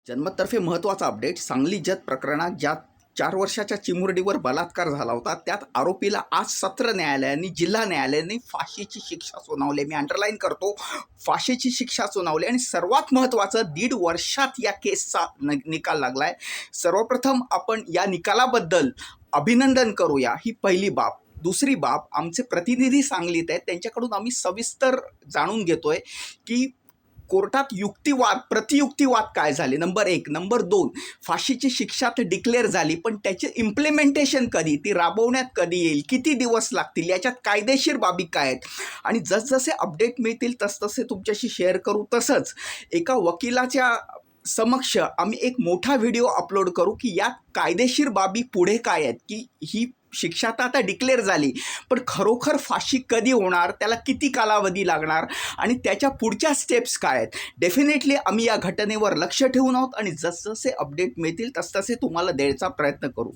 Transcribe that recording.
जन्मतर्फे महत्त्वाचा अपडेट. सांगली जत प्रकरणात ज्या 4 वर्षाच्या चिमुरडीवर बलात्कार झाला होता, त्यात आरोपीला आज सत्र न्यायालयाने, जिल्हा न्यायालयाने फाशीची शिक्षा सुनावली. मी अंडरलाईन करतो, फाशीची शिक्षा सुनावली. आणि सर्वात महत्त्वाचं, 1.5 वर्षात या केसचा निकाल लागलाय. सर्वप्रथम आपण या निकालाबद्दल अभिनंदन करूया. ही पहिली बाब. दुसरी बाब, आमचे प्रतिनिधी सांगलीत आहेत, त्यांच्याकडून आम्ही सविस्तर जाणून घेतोय की कोर्टात युक्तिवाद, प्रतियुक्तिवाद काय झाले. नंबर 1. नंबर 2, फाशीची शिक्षा तर डिक्लेअर झाली, पण त्याचे इम्प्लिमेंटेशन कधी, ती राबवण्यात कधी येईल, किती दिवस लागतील, याच्यात कायदेशीर बाबी काय आहेत. आणि जसजसे अपडेट मिळतील तसतसे तुमच्याशी शेअर करू. तसंच एका वकिलाच्या समक्ष आम्ही एक मोठा व्हिडिओ अपलोड करू की यात कायदेशीर बाबी पुढे काय आहेत, की ही शिक्षा तर आता डिक्लेअर झाली, पण खरोखर फाशी कधी होणार, त्याला किती कालावधी लागणार आणि त्याच्या पुढच्या स्टेप्स काय आहेत. डेफिनेटली आम्ही या घटनेवर लक्ष ठेवून आहोत आणि जसजसे अपडेट मिळतील तसतसे तुम्हाला द्यायचा प्रयत्न करू.